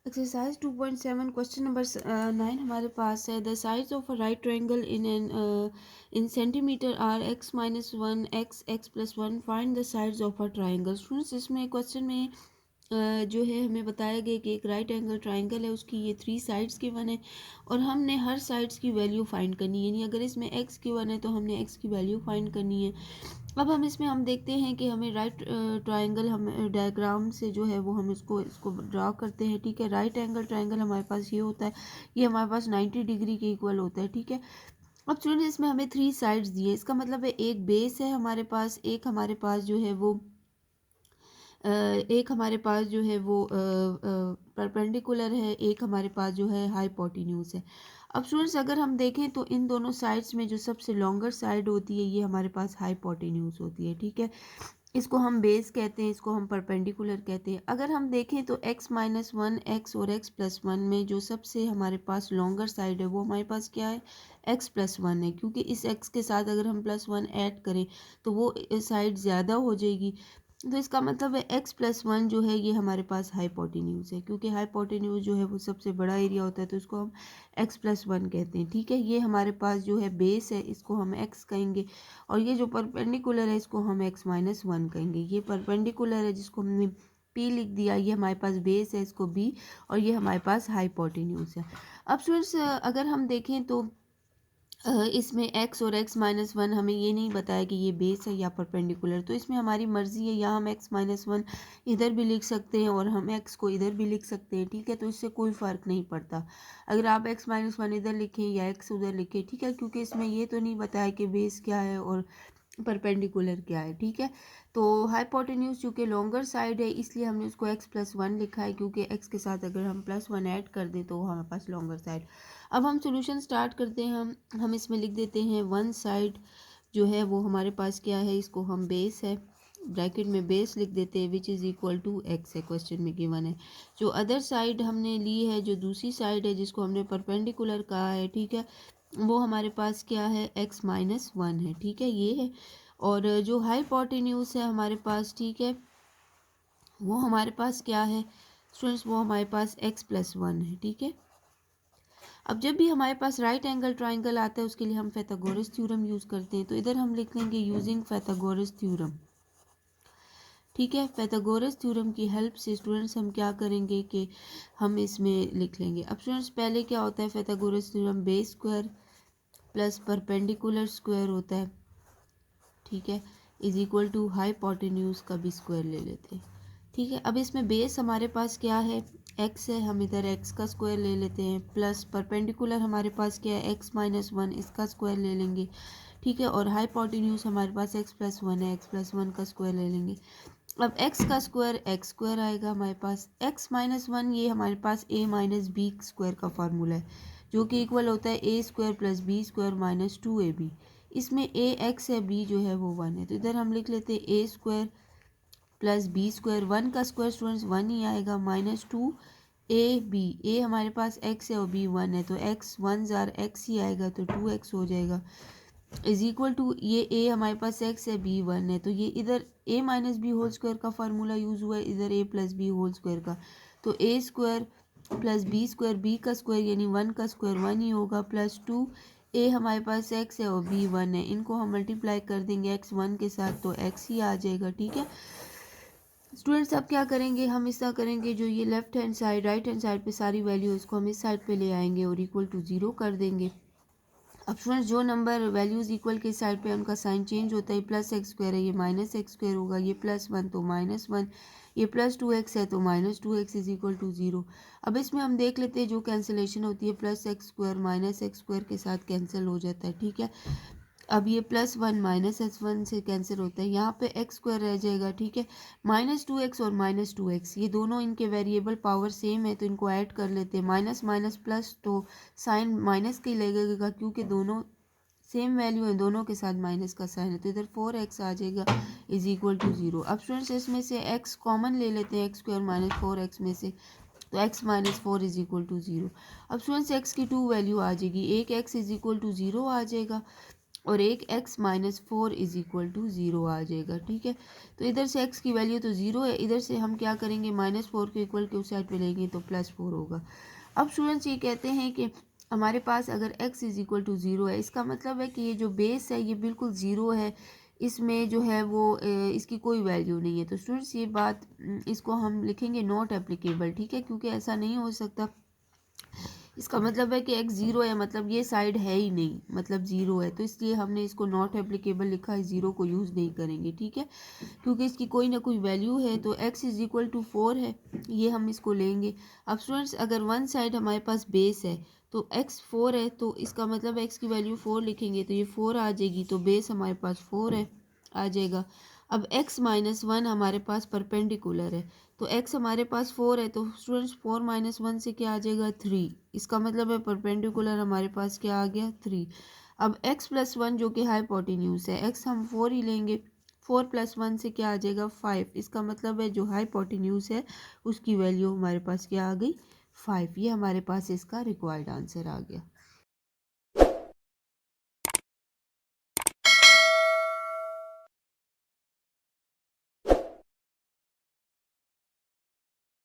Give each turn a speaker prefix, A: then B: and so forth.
A: Exercise 2.7 question number 9 हमारे पास है। The sides of a right triangle in centimetre are x minus one x plus one. Find the sides of a triangle. Students इसमें question में जो है हमें बताया गया कि एक राइट एंगल ट्रायंगल है, उसकी ये 3 साइड्स गिवन है और हमने हर साइड्स की वैल्यू फाइंड करनी है। यानी अगर इसमें x गिवन है तो हमने x की वैल्यू फाइंड करनी है। अब हम देखते हैं कि हमें राइट ट्रायंगल हम डायग्राम से जो है वो हम इसको ड्रा करते हैं। ठीक है, राइट एंगल ट्रायंगल हमारे पास ये होता है, ये हमारे पास 90 डिग्री के इक्वल होता है। ठीक है, अब स्टूडेंट इसमें हमें 3 साइड्स दिए, इसका मतलब है एक बेस है हमारे पास, एक हमारे पास जो है वो एक हमारे पास जो है वो परपेंडिकुलर है, एक हमारे पास जो है हाइपोटेन्यूज है। अब स्टूडेंट्स अगर हम देखें तो इन दोनों साइड्स में जो सबसे लॉन्गर साइड होती है ये हमारे पास हाइपोटेन्यूज होती है। ठीक है, इसको हम बेस कहते हैं, इसको हम परपेंडिकुलर कहते हैं। अगर हम देखें तो x माइनस वन एक्स और x प्लस वन में जो सबसे हमारे पास लॉन्गर साइड है वो हमारे पास क्या है, x प्लस वन है, क्योंकि इस x के साथ अगर हम प्लस वन ऐड करें तो वो साइड ज़्यादा हो जाएगी। तो इसका मतलब है x प्लस वन जो है ये हमारे पास हाइपोटेन्यूज है, क्योंकि हाइपोटेन्यूज जो है वो सबसे बड़ा एरिया होता है, तो इसको हम x प्लस वन कहते हैं। ठीक है, ये हमारे पास जो है बेस है, इसको हम x कहेंगे, और ये जो परपेंडिकुलर है इसको हम x माइनस वन कहेंगे। ये परपेंडिकुलर है जिसको हमने p लिख दिया, ये हमारे पास बेस है, इसको b, और ये हमारे पास हाइपोटेन्यूज है। अब स्टूडेंट्स अगर हम देखें तो इसमें x और x माइनस वन हमें ये नहीं बताया कि ये बेस है या परपेंडिकुलर, तो इसमें हमारी मर्जी है, या हम x माइनस वन इधर भी लिख सकते हैं और हम x को इधर भी लिख सकते हैं। ठीक है, तो इससे कोई फ़र्क नहीं पड़ता अगर आप x माइनस वन इधर लिखें या x उधर लिखें। ठीक है, क्योंकि इसमें ये तो नहीं बताया कि बेस क्या है और परपेंडिकुलर क्या है। ठीक है, तो हाइपोटेन्यूज चूँकि लॉन्गर साइड है इसलिए हमने उसको x प्लस वन लिखा है, क्योंकि x के साथ अगर हम प्लस वन ऐड कर दें तो हमारे पास लॉन्गर साइड। अब हम सॉल्यूशन स्टार्ट करते हैं। हम इसमें लिख देते हैं वन साइड जो है वो हमारे पास क्या है, इसको हम बेस है, ब्रैकेट में बेस लिख देते हैं, which is equal to x है, क्वेश्चन में गिवन है। जो अदर साइड हमने ली है, जो दूसरी साइड है जिसको हमने परपेंडिकुलर कहा है, ठीक है, वो हमारे पास क्या है, x माइनस वन है। ठीक है, ये है। और जो हाइपोटेन्यूज है हमारे पास, ठीक है, वो हमारे पास क्या है स्टूडेंट्स, वो हमारे पास x प्लस वन है। ठीक है, अब जब भी हमारे पास राइट एंगल ट्राइंगल आता है उसके लिए हम पाइथागोरस थ्योरम यूज़ करते हैं, तो इधर हम लिख लेंगे यूजिंग पाइथागोरस थ्योरम। ठीक है, पाइथागोरस थ्योरम की हेल्प से स्टूडेंट्स हम क्या करेंगे कि हम इसमें लिख लेंगे। अब स्टूडेंट्स पहले क्या होता है, Pythagoras theorem base square plus perpendicular square होता है, ठीक है, इज इक्वल टू हाइपोटेन्यूज का भी स्क्वायर ले लेते हैं। ठीक है, अब इसमें बेस हमारे पास क्या है, x है, हम इधर x का स्क्वायर ले लेते हैं, प्लस परपेंडिकुलर हमारे पास क्या है, x माइनस वन, इसका स्क्वायर ले लेंगे। ठीक है, और हाइपोटेन्यूज हमारे पास x प्लस वन है, x प्लस वन का स्क्वायर ले लेंगे। अब x का स्क्वायर x स्क्वायर आएगा हमारे पास, x माइनस वन ये हमारे पास a माइनस बी स्क्वायर का फार्मूला है, जो कि इक्वल होता है a square plus B square minus two A B. इसमें a x है, b जो है वो वन है, तो इधर हम लिख लेते हैं a square plus B square, one का स्क्वायर स्टूडेंट्स वन ही आएगा, minus two A B, A हमारे पास x है और b वन है, तो x वन जार x ही आएगा, तो टू एक्स हो जाएगा, इज इक्वल टू ये a हमारे पास x है, b वन है, तो ये इधर a minus B whole square का फार्मूला यूज़ हुआ है, इधर a plus B whole square का, तो a square plus B square, B का स्क्वायर यानी वन का स्क्वायर वन ही होगा, प्लस टू a हमारे पास x है और b वन है, इनको हम मल्टीप्लाई कर देंगे x वन के साथ तो x ही आ जाएगा। ठीक है स्टूडेंट्स, अब क्या करेंगे, हम इसका करेंगे, जो ये left hand side right hand side पे सारी वैल्यू इसको हम इस साइड पे ले आएंगे और इक्वल टू ज़ीरो कर देंगे। अब स्टूडेंट्स जो नंबर वैल्यूज़ इक्वल के साइड पे उनका साइन चेंज होता है, प्लस एक्स स्क्वायर है ये माइनस एक्स स्क्वायर होगा, ये प्लस वन तो माइनस वन, ये प्लस टू एक्स है तो minus two x is equal to zero. अब इसमें हम देख लेते हैं जो कैंसिलेशन होती है, plus x square minus x square के साथ कैंसिल हो जाता है। ठीक है, अब ये plus one minus x one से कैंसिल होता है, यहाँ पे एक्स स्क्वायर रह जाएगा। ठीक है, माइनस टू एक्स और माइनस टू एक्स ये दोनों इनके वेरिएबल पावर सेम है, तो इनको ऐड कर लेते हैं, माइनस माइनस प्लस तो साइन माइनस का ही लगेगा, क्योंकि दोनों सेम वैल्यू है, दोनों के साथ माइनस का साइन है, तो इधर फोर एक्स आ जाएगा इज इक्वल टू ज़ीरो। अब स्टूडेंट्स इसमें से एक्स कॉमन ले लेते हैं, x square minus four x में से, तो x minus four is equal to zero. अब स्टूडेंट्स x की टू वैल्यू आ जाएगी, एक x is equal to zero आ जाएगा और एक x minus 4 is equal to 0 आ जाएगा। ठीक है, तो इधर से x की वैल्यू तो 0 है, इधर से हम क्या करेंगे -4 को इक्वल के उस साइड पे लेंगे तो +4 होगा। अब स्टूडेंट्स ये कहते हैं कि हमारे पास अगर x इज इक्वल टू 0 है, इसका मतलब है कि ये जो बेस है ये बिल्कुल 0 है, इसमें जो है वो इसकी कोई वैल्यू नहीं है। तो स्टूडेंट्स ये बात इसको हम लिखेंगे नॉट एप्लीकेबल। ठीक है, क्योंकि ऐसा नहीं हो सकता। इसका मतलब है कि x 0 है, मतलब ये साइड है ही नहीं, मतलब 0 है, तो इसलिए हमने इसको नॉट एप्लीकेबल लिखा है, 0 को यूज़ नहीं करेंगे। ठीक है, क्योंकि इसकी कोई ना कोई वैल्यू है, तो x इज इक्वल टू 4 है, ये हम इसको लेंगे। अब स्टूडेंट्स अगर वन साइड हमारे पास बेस है तो x 4 है, तो इसका मतलब x की वैल्यू 4 लिखेंगे तो ये 4 आ जाएगी, तो बेस हमारे पास 4 है, आ जाएगा। अब x माइनस 1 हमारे पास परपेंडिकुलर है, तो x हमारे पास 4 है, तो स्टूडेंट्स 4 माइनस 1 से क्या आ जाएगा 3, इसका मतलब है परपेंडिकुलर हमारे पास क्या आ गया 3। अब x प्लस 1 जो कि हाइपोटेन्यूज है, x हम 4 ही लेंगे, 4 प्लस 1 से क्या आ जाएगा 5, इसका मतलब है जो हाइपोटेन्यूज है उसकी वैल्यू हमारे पास क्या आ गई 5। ये हमारे पास इसका रिक्वायर्ड आंसर आ गया।